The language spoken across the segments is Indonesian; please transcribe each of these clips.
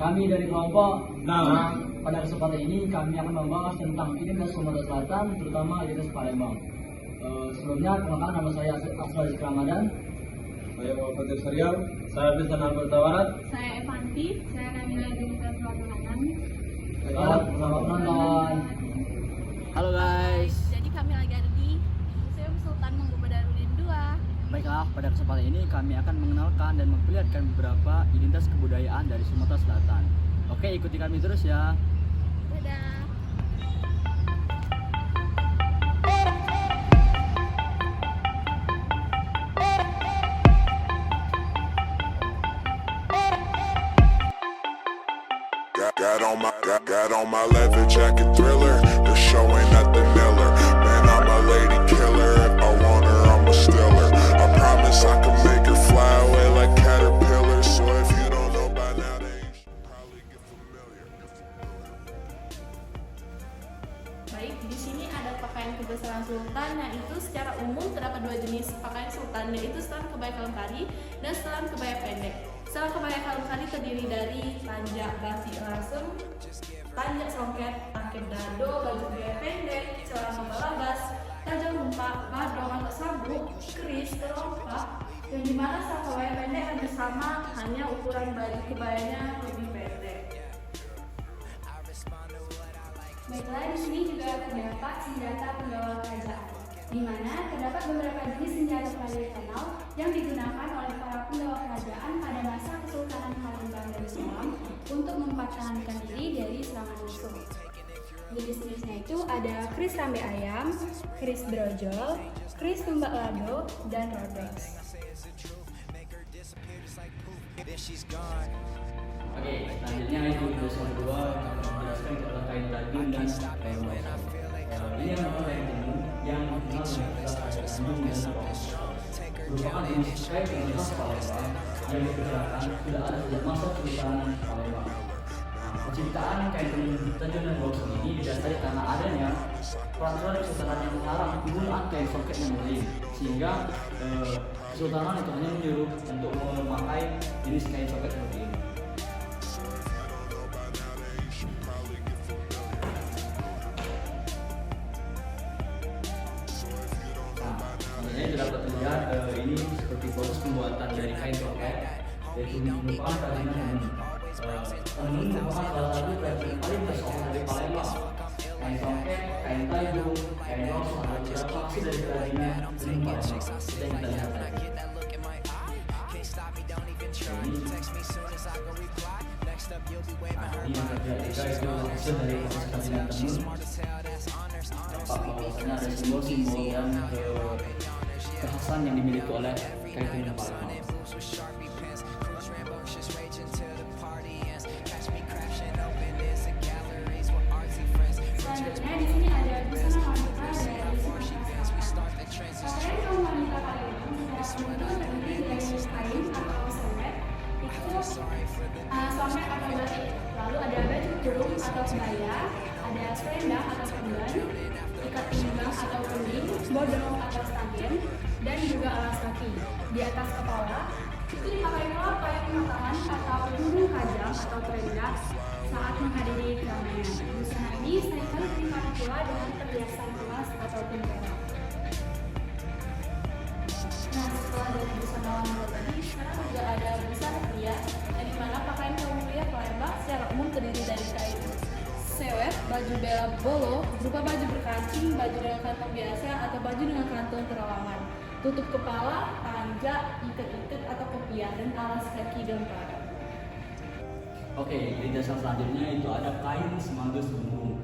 Kami dari kelompok pada kesempatan ini kami akan membahas tentang identitas Sumatera Selatan, terutama identitas Palembang. Sebelumnya, kenalkan nama saya Aswar Ramadan. Saya Muhammad Syariam. Saya Bisan Al-Bertawarat. Saya Evanti, saya Kamila Junita Selatan. Selamat menonton. Halo guys. Jadi kami lagi ada di Museum Sultan Mangkubadarudin II. Baiklah, pada kesempatan ini kami akan mengenalkan dan memperlihatkan beberapa identitas kebudayaan dari Sumatera Selatan. Oke, ikuti kami terus ya. Dadah. Got on my leather jacket Thriller. The show ain't nothing Miller. Man, I'm a lady killer. If I want her, I'ma steal her. I promise I can make her fly away like caterpillars. So if you don't know by now, then you should probably get familiar. Baik, di sini ada pakaian kebesaran sultan. Nah, itu secara umum terdapat dua jenis pakaian sultan, yaitu setelan kebaya kalungkari dan setelan kebaya pendek. Setelan kebaya kalungkari terdiri dari tanjak batik lasem, tanjak songket, paket dado, baju kebaya pendek, celana balabas, tajam rumpak, badong atau sabuk, keris, terompak, yang dimana setelan kebaya pendek hampir sama, hanya ukuran baju kebayanya lebih pendek. Baiklah, di sini juga terdapat senjata penggawa kerajaan, di mana terdapat beberapa jenis senjata tradisional yang digunakan oleh para penggawa kerajaan pada masa Kesultanan Palembang Darussalam untuk mempertahankan diri dari serangan musuh. Jenis-jenisnya itu ada keris rambe ayam, keris brojol, keris tumbak lado, dan rodos. Oke, selanjutnya itu dosen kedua menjelaskan tentang kain tajun dan kain luar. Ini yang merupakan kain tenun yang dikenal dengan kata Tanjung dan Rongso. Merupakan jenis kain yang khas Palembang yang diperkirakan sudah ada sejak masa Kesultanan Palembang. Penciptaan kain tenun Tanjung dan Rongso ini didasari karena adanya peraturan kesultanan yang melarang penggunaan kain songket membeling, sehingga kesultanan itu hanya menyuruh untuk memakai jenis kain songket seperti ini. Ini dapat terlihat ini seperti proses pembuatan dari kain songket, yaitu merupakan kerajinan tenun merupakan salah satu kerajinan paling tersohor dari Palembang. Kain songket, kain tajung, kain rongso adalah beberapa hasil dari kerajinan tenun Palembang. Kita yang kita lihat tadi. Ini yang terlihat juga itu hasil dari proses kerajinan tenun. Dapat bahwasanya ada simbol-simbol yang kekhasan yang dimiliki oleh kain tenun Palembang. Selanjutnya di sini ada busana wanita dari Sumatera Selatan. Pakaian kaum wanita Palembang secara umum terdiri dari kain atau somet, itu somet atau batik. Lalu ada baju kurung atau kebaya, ada selendang atau kemban, ikat pinggang atau kening, bodong atau stagen, dan juga alas kaki. Di atas kepala itu dipakai kelapa yang pematangan atau burung kajang atau terendah saat menghadiri keramaian. Busana ini seringkali dilengkapi pula dengan perhiasan emas ataupun perak. Nah, setelah dari busana wanita tadi, sekarang juga ada busana pria, yang dimana pakaian kaum pria Palembang secara umum terdiri dari kain sewet, baju bela bolo, berupa baju berkancing, baju dengan kantong biasa, atau baju dengan kantong terawangan, tutup kepala, tanjak, ikat-ikat atau kopiah, dan alas kaki dan parang. Oke, di dasar selanjutnya itu ada kain semanggus bumbung.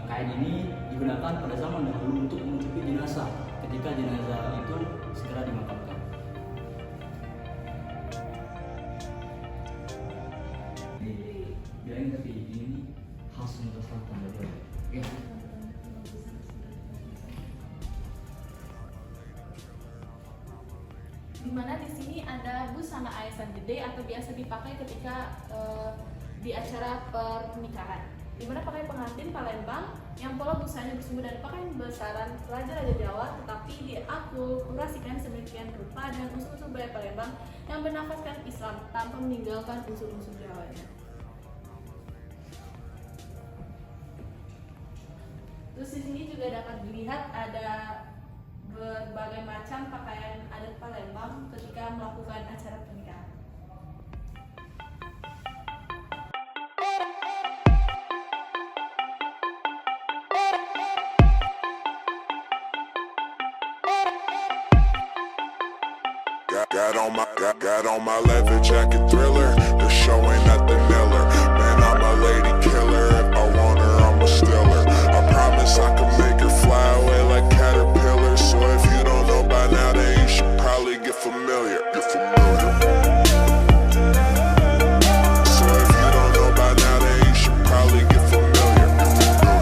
Kain ini digunakan pada zaman dahulu untuk menutupi jenazah ketika jenazah itu segera dimakamkan. Bilangin tapi ini khas Sumatera Selatan betul. Oke. Dimana di sini ada busana aisan gede atau biasa dipakai ketika di acara pernikahan. Dimana pakaian pengantin Palembang yang pola busanya bersumber dari pakaian besaran raja-raja Jawa, tetapi diakulturasikan sedemikian rupa dengan unsur-unsur budaya Palembang yang bernafaskan Islam tanpa meninggalkan unsur-unsur Jawanya. Terus di sini juga dapat dilihat ada berbagai macam pakaian adat Palembang ketika melakukan acara pernikahan. Got on my leather jacket Thriller. The show ain't nothing iller. Man, I'm a lady killer. If I want her, I'm a stealer. I promise I can make her fly away like caterpillars. So if you don't know by now, then you should probably get familiar. So if you don't know by now, then you should probably get familiar.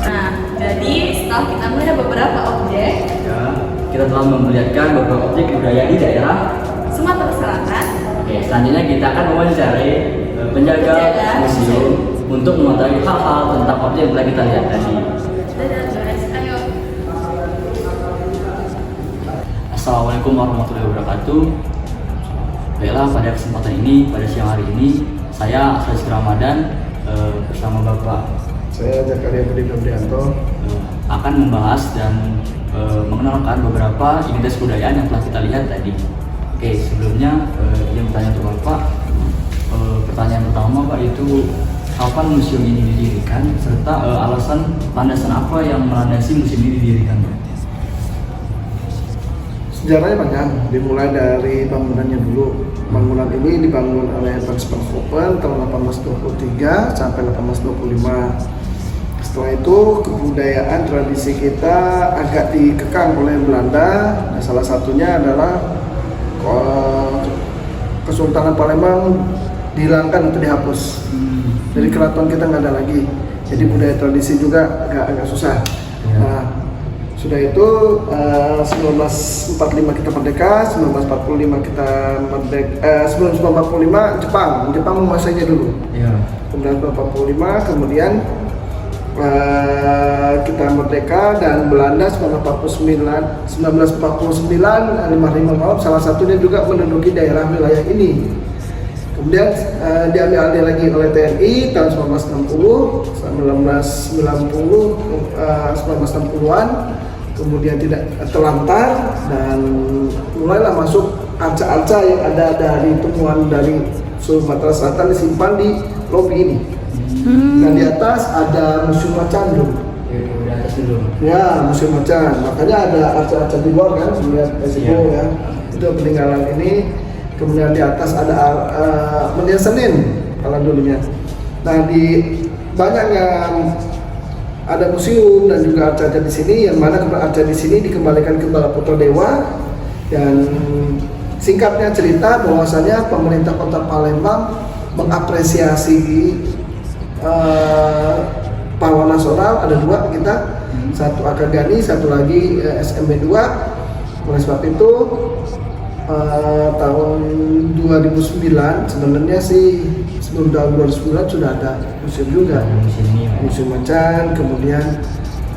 Nah, jadi setelah kita melihat beberapa objek, Ya, kita telah memperlihatkan beberapa objek budaya di daerah. Sumatera Selatan. Oke, selanjutnya kita akan mewawancari penjaga museum untuk mengetahui hal-hal tentang objek yang telah kita lihat tadi. Dadah guys, ayo. Assalamualaikum warahmatullahi wabarakatuh. Baiklah, pada kesempatan ini, pada siang hari ini, saya Asrul Ramadan bersama Bapak Saya Zakaria Budi Febrianto. akan membahas dan mengenalkan beberapa identitas kebudayaan yang telah kita lihat tadi. Oke, sebelumnya yang bertanya untuk Bapak, pertanyaan pertama Pak itu kapan museum ini didirikan serta alasan landasan apa yang melandasi museum ini didirikan Pak? Sejarahnya panjang, dimulai dari bangunannya dulu. Bangunan ini dibangun oleh Hans Pershopen tahun 1823 sampai 1825. Setelah itu kebudayaan tradisi kita agak dikekang oleh Belanda. Nah, salah satunya adalah Kesultanan Palembang dihilangkan atau dihapus. Jadi keraton kita nggak ada lagi. Jadi budaya tradisi juga agak susah. Nah, sudah itu 1945 kita merdeka, 1945 kita merdeka, 1945 Jepang menguasainya dulu. Iya. Kemudian 1945 kemudian kita merdeka dan Belanda 1949 55 salah satunya juga menduduki daerah wilayah ini. Kemudian diambil alih lagi oleh TNI tahun 1960-an, kemudian tidak terlantar dan mulailah masuk arca-arca yang ada dari temuan dari Sumatera Selatan disimpan di lobi ini. Dan di atas ada Museum Macan dulu. Di atas dulu. Ya, Museum Macan. Makanya ada arca-arca di luar kan, lihat Meksiko ya. Itu peninggalan ini. Kemudian di atas ada Mendiang Senin kalau dulunya. Nah, di banyak yang ada museum dan juga arca-arca di sini, yang mana arca di sini dikembalikan ke Balaputra Dewa. Dan singkatnya cerita bahwasanya pemerintah Kota Palembang mengapresiasi pahlawan nasional, ada dua kita, satu Akagani, satu lagi SMB 2. Oleh sebab itu tahun 2009 sebenarnya sih sebelum tahun 2009 sudah ada museum juga, Museum Macan, kemudian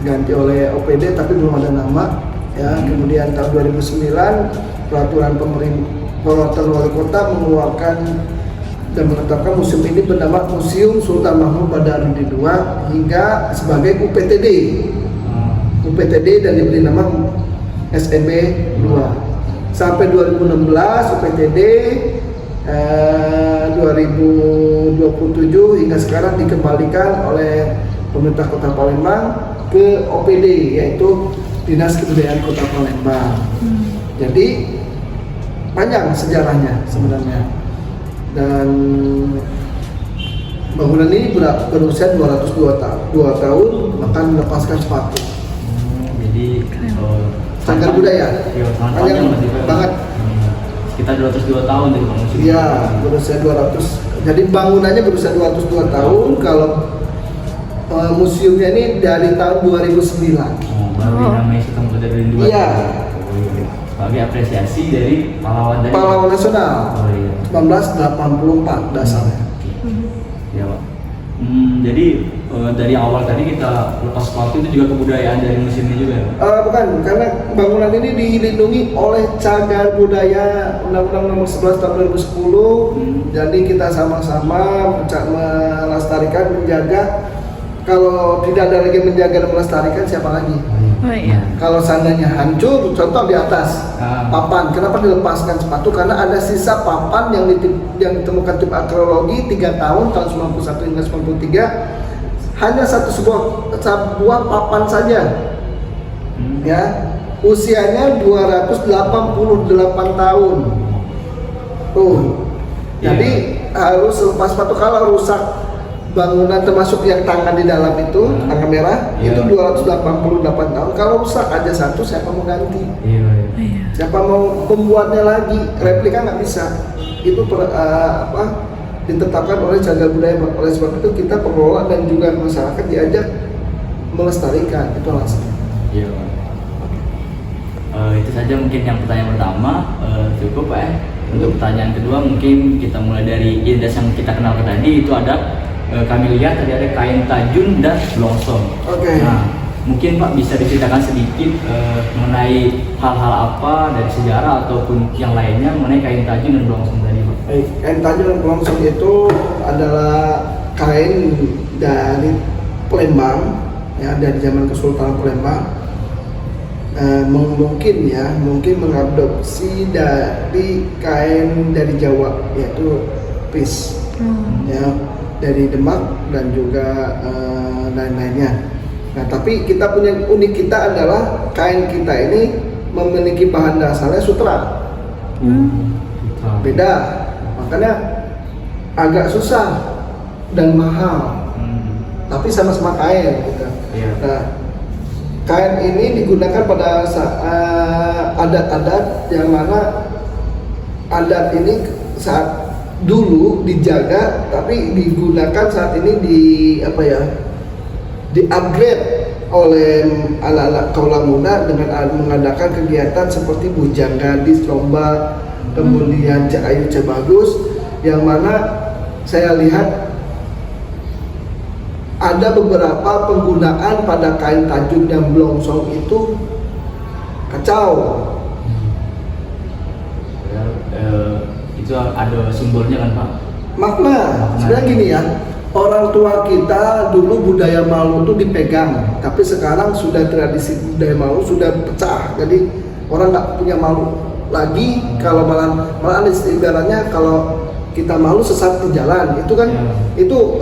ganti oleh OPD tapi belum ada nama ya. Kemudian tahun 2009 peraturan wali kota mengeluarkan dan menetapkan museum ini bernama Museum Sultan Mahmud Badarudin II hingga sebagai UPTD dan diberi nama SMB 2. Sampai 2016 UPTD 2027 hingga sekarang dikembalikan oleh pemerintah Kota Palembang ke OPD, yaitu Dinas Kebudayaan Kota Palembang. Jadi panjang sejarahnya sebenarnya. Dan bangunan ini berusia 202 tahun, bahkan melepaskan sepatu. Jadi cagar budaya. Iya, sangat panjang panjang banget. Sekitar 202 tahun dari bangunan. Iya, berusia 200. Jadi bangunannya berusia 202 tahun. Kalau museumnya ini dari tahun 2009. Baru dinamai Sultan Badarudin II. Iya. Sebagai apresiasi dari pahlawan nasional. 1984 dasarnya. Ya Pak. Jadi dari awal tadi kita lepas sepatu itu juga kebudayaan dari museum ini juga ya Pak? Bukan, karena bangunan ini dilindungi oleh cagar budaya Undang-Undang Nomor 11 Tahun 2010. Jadi kita sama-sama melestarikan, menjaga Kalau tidak ada lagi menjaga dan melestarikan, siapa lagi? Oh iya. Kalau seandainya hancur, contoh di atas papan, kenapa dilepaskan sepatu? Karena ada sisa papan yang ditemukan tim arkeologi 3 tahun 91 hingga 93, hanya sebuah papan saja, ya, usianya 288 tahun. Jadi harus lepas sepatu. Kalau rusak bangunan termasuk yang tangan di dalam itu, tangga merah, itu 288 tahun. Kalau rusak aja satu, siapa mau ganti? Siapa mau pembuatnya lagi? Replika nggak bisa. Itu ditetapkan oleh cagar budaya. Oleh sebab itu kita pengelola dan juga masyarakat diajak melestarikan. Itu alasannya. Iya. Itu saja mungkin yang pertanyaan pertama. Cukup Pak. Untuk pertanyaan kedua mungkin kita mulai dari identitas yang kita kenalkan tadi. Itu ada kami lihat tadi ada kain tajun dan blongsong. Oke. Nah, mungkin Pak bisa diceritakan sedikit mengenai hal-hal apa dari sejarah ataupun yang lainnya mengenai kain tajun dan blongsong tadi Pak. Baik, kain tajun dan blongsong itu adalah kain dari Palembang, ya, dari zaman Kesultanan Palembang. Mungkin mengadopsi dari kain dari Jawa, yaitu pis, ya, dari Demak dan juga lain-lainnya. Nah, tapi kita punya unik kita adalah kain kita ini memiliki bahan dasarnya sutra. Beda, makanya agak susah dan mahal. Tapi sama-sama kain gitu. Nah, kain ini digunakan pada adat-adat yang mana adat ini saat dulu dijaga, tapi digunakan saat ini di-upgrade oleh anak-anak kaula muda dengan mengadakan kegiatan seperti bujang gadis, lomba, kemudian Cak Ayu Cak Bagus, yang mana saya lihat ada beberapa penggunaan pada kain tajun dan blongsong itu kacau. Itu ada simbolnya kan Pak? Makna. Sebenarnya gini ya, orang tua kita dulu budaya Malu itu dipegang, tapi sekarang sudah tradisi budaya Malu sudah pecah. Jadi orang nggak punya Malu lagi. Kalau malah ibaratnya kalau kita malu sesat di jalan, itu kan itu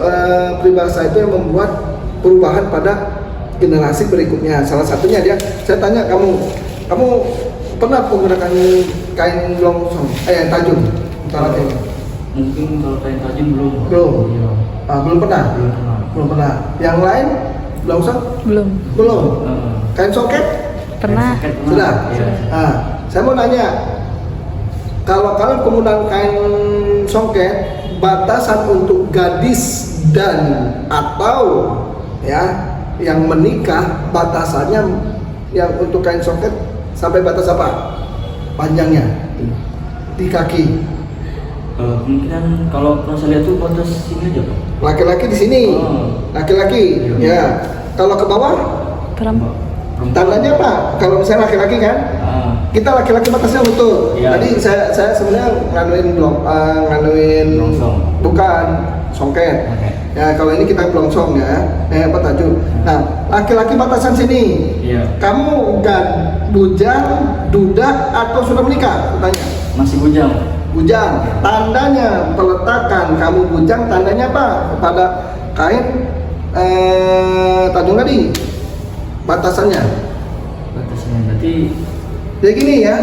peribahasa itu yang membuat perubahan pada generasi berikutnya. Salah satunya dia, saya tanya kamu pernah menggunakan kain blongsong, tajun? Mungkin kalau kain tajun belum. Iya. Belum pernah. Yang lain blongsong? Belum. Kain songket? Pernah. Sudah. Saya mau nanya, kalau kalian penggunaan kain songket, batasan untuk gadis dan atau ya yang menikah, batasannya yang untuk kain songket sampai batas apa? Panjangnya di kaki. Kemungkinan kalau saya lihat tuh batas sini aja Pak. Laki-laki di sini. Laki-laki. Ya. Kalau ke bawah? Tandanya apa? Kalau misalnya laki-laki kan? Kita laki-laki batasnya betul. Tadi saya sebenarnya nganuin bukan songket. Ya, kalau ini kita blongsong ya. Tajun. Nah, laki-laki batasan sini. Kamu bujang, duda atau sudah menikah? Tanya. Masih bujang. Bujang. Tandanya peletakan kamu bujang, tandanya apa? Pada kain tajun tadi. Batasannya berarti jadi gini ya,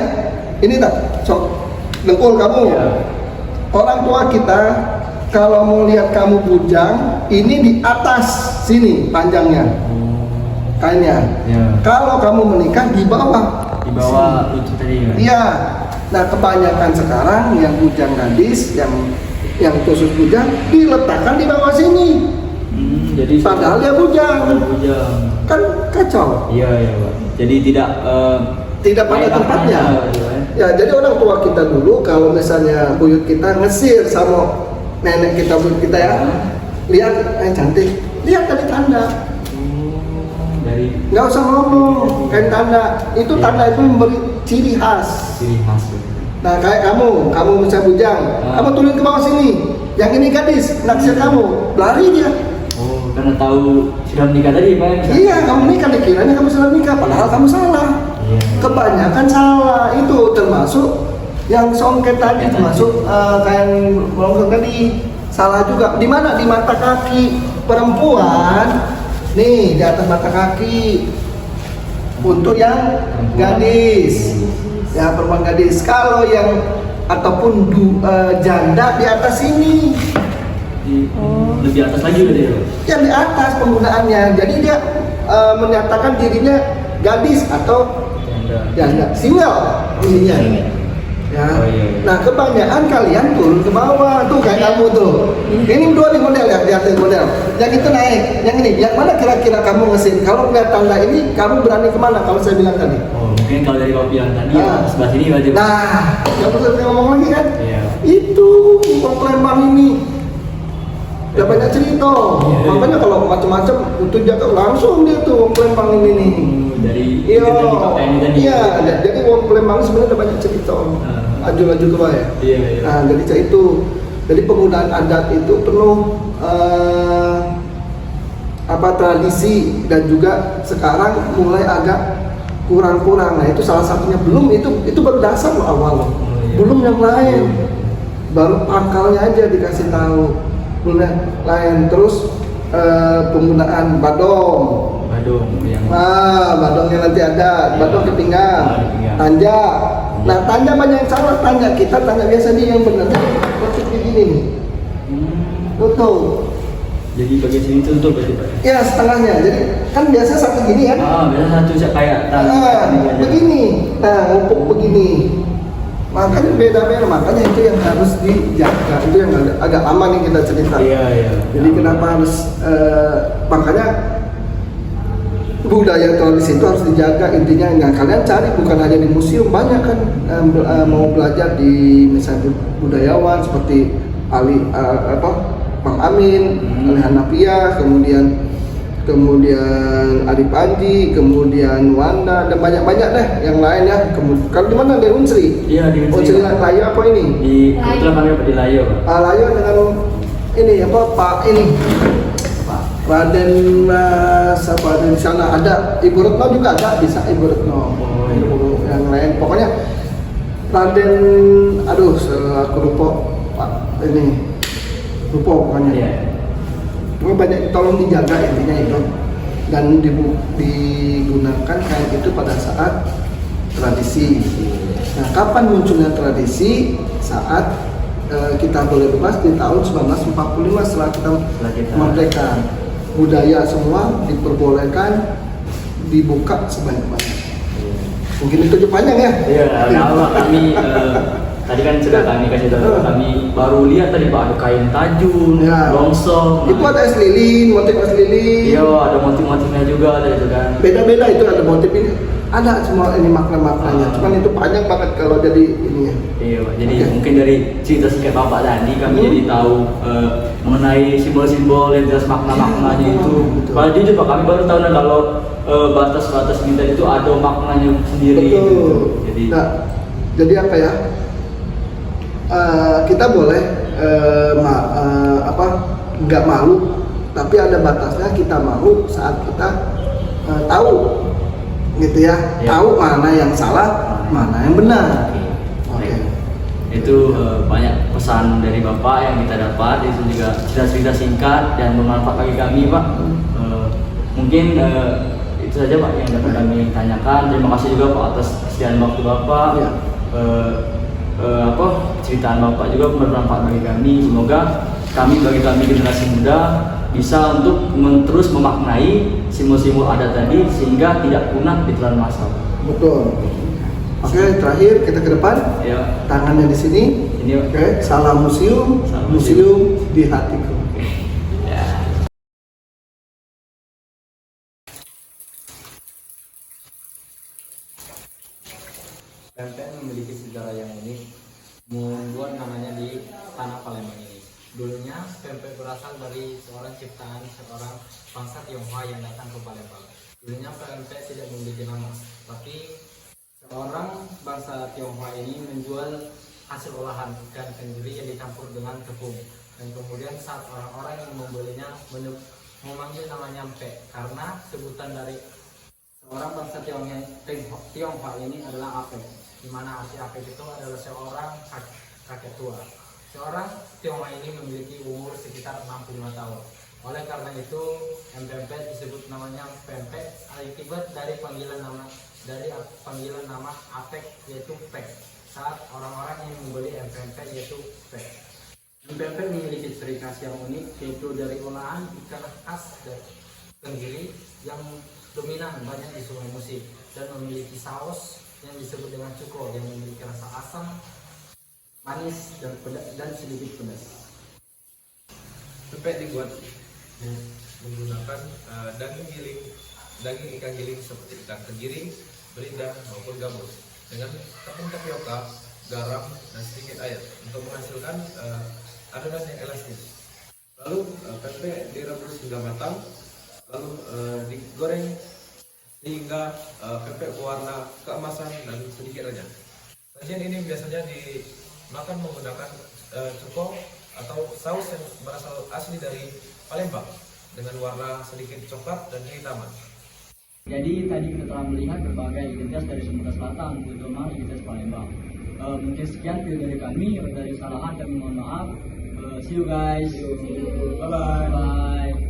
ini tak dengkul kamu. Orang tua kita kalau mau lihat kamu bujang, ini di atas sini panjangnya kainnya. Kalau kamu menikah di bawah lutut tadi. Iya. Nah, kebanyakan sekarang yang bujang gadis, yang khusus bujang diletakkan di bawah sini. Jadi padahal dia bujang. Kan kacau. Iya Pak. Jadi tidak pada tempatnya. Ya, jadi orang tua kita dulu kalau misalnya buyut kita ngesir sama nenek kita, buyut kita ya, lihat cantik, lihat tadi tanda. Nggak usah ngomong, kain tanda. Itu tanda itu memberi ciri khas. Nah, kayak kamu bisa bujang, kamu turun ke bawah sini. Yang ini gadis, naksir kamu, lari dia. karena tahu sudah menikah tadi Pak ya? Iya, kamu menikah dikiranya kamu sudah nikah, padahal kamu salah. Iya. Kebanyakan salah itu termasuk yang songket tadi, termasuk kayak yang tadi salah juga. Di mana? Di mata kaki perempuan. Nih di atas mata kaki untuk yang gadis, ya perempuan gadis. Kalau yang ataupun janda di atas sini. Lebih atas lagi berarti ya? Yang di atas penggunaannya, jadi dia menyatakan dirinya gadis atau janda, single intinya. Ya. Oh, iya. Nah kebanyakan kalian turun ke bawah tuh kayak kamu tuh. Ini dua nih model ya, lihat model. Yang itu naik, yang ini. Yang mana kira-kira kamu ngesin? Kalau lihat tanda ini, kamu berani kemana? Kalau saya bilang tadi. Oh mungkin kalau dari kopi yang tadi ya, sebelah sini berarti. Nah, yang perlu saya ngomong lagi kan? Iya. Itu Wong Palembang ini. Udah banyak cerita. Iya. Makanya kalau macam-macam itu jaga langsung dia tuh Wong Palembang ini nih. Dari Iya, dari kota ini tadi. iya. Jadi Wong Palembang sebenarnya udah banyak cerita. Aju-aju ke bawah ya. Iya, iya. Nah, jadi itu. Jadi penggunaan adat itu penuh tradisi dan juga sekarang mulai agak kurang-kurang. Nah, itu salah satunya. Belum itu baru dasar loh awal loh. iya. Belum yang lain. Baru pangkalnya aja dikasih tahu. Belum yang lain. Terus penggunaan badong. Badong yang Badongnya nanti ada, badong ke pinggang, di pinggang. tanja. Nah, tanja banyak yang salah tanja. Kita tanya biasa dia yang benar. Persis begini nih. Tutup. Jadi bagian sini tutup berarti Pak. Ya setengahnya. Jadi kan biasa satu gini kan? Biasa satu kayak Begini. Nah, ngumpuk begini. Makanya beda-beda. Makanya itu yang harus dijaga. Itu yang agak lama nih kita cerita. Iya. Jadi kenapa harus makanya budaya tradisi itu harus dijaga intinya. Nah, kalian cari bukan hanya di museum, banyak kan mau belajar di misalnya budayawan seperti Bang Amin, Ali Hanafiah, kemudian Ari Panji, kemudian Wanda dan banyak deh yang lain ya. Kalau di mana ada Unsri? Iya di Unsri Layo apa ini? Di kebetulan kami di Layo. Layo dengan ini Pak ini. Raden siapa di sana ada Ibu Retno juga ada bisa Ibu Retno. Yang lain pokoknya Raden aku lupa Pak ini lupa pokoknya. Iya. Banyak tolong dijaga intinya itu dan digunakan kayak itu pada saat tradisi. Nah, kapan munculnya tradisi? Saat kita boleh bebas di tahun 1945 setelah kita merdeka. Budaya semua diperbolehkan dibuka sebanyak-banyak. Mungkin itu aja panjang ya? Iya, nah, kami tadi kan sudah kami kasih tahu kami baru lihat tadi Pak ada kain tajun, longsong. Itu ada es lilin, motif es lilin. Iya, ada motif-motifnya juga ada itu kan. Beda-beda itu ada motif ini. Ada semua ini makna-maknanya. Cuman itu panjang banget kalau jadi ini ya. Iya, Pak. Jadi mungkin dari cerita singkat Bapak tadi kami jadi tahu mengenai simbol-simbol yang jelas makna-maknanya itu. Kalau jujur Pak, kami baru tahu kalau batas-batas minta itu ada maknanya sendiri. Betul. Gitu. Jadi apa ya? Kita boleh nggak malu, tapi ada batasnya. Kita malu saat kita tahu, gitu ya. Tahu mana yang salah, mana yang benar. Oke. Itu banyak pesan dari Bapak yang kita dapat. Itu juga cerita-cerita singkat dan bermanfaat bagi kami Pak. Mungkin itu saja Pak yang dapat kami tanyakan. Terima kasih juga Pak atas kesediaan waktu Bapak. Ya. Ceritaan Bapak juga bermanfaat bagi kami. Semoga kami generasi muda bisa untuk terus memaknai simbol-simbol adat tadi sehingga tidak punah di telan masa. Betul. Oke, terakhir kita ke depan. Ya. Tangannya di sini. Ini Oke, salam museum. Salam Museum di hatiku. ya. Pempek memiliki sejarah yang unik, membuat namanya di tanah Palembang ini. Dulunya pempek berasal dari seorang ciptaan seorang bangsa Tionghoa yang datang ke Palembang. Dulunya pempek tidak memiliki nama, tapi seorang bangsa Tionghoa ini menjual hasil olahan ikan tenggiri yang dicampur dengan tepung. Dan kemudian saat orang-orang yang membelinya memanggil namanya empek karena sebutan dari seorang bangsa Tionghoa ini adalah apek, di mana arti apek itu adalah seorang kakek tua. Seorang Tionghoa ini memiliki umur sekitar 65 tahun. Oleh karena itu, empek disebut namanya pempek akibat dari panggilan nama apek yaitu pek. Saat orang-orang yang membeli empek yaitu pek. Empek memiliki ciri khas yang unik yaitu dari olahan ikan khas dan tenggiri yang dominan banyak di Sungai Musi dan memiliki saus yang disebut dengan cuko yang memiliki rasa asam, manis dan sedikit pedas. Pempek dibuat menggunakan daging ikan giling seperti ikan tenggiri, belida maupun gabus dengan tepung tapioka, garam dan sedikit air untuk menghasilkan adonan yang elastis. Lalu pempek direbus hingga matang, lalu digoreng sehingga pempek berwarna keemasan dan sedikit renyah. Sajian ini biasanya dimakan menggunakan cuko atau saus yang berasal asli dari Palembang dengan warna sedikit coklat dan kehitaman. Jadi tadi kita telah melihat berbagai identitas dari Sumatera Selatan, terutama identitas Palembang. Mungkin sekian video dari kami, dari kesalahan kami mohon maaf. See you guys. Bye bye.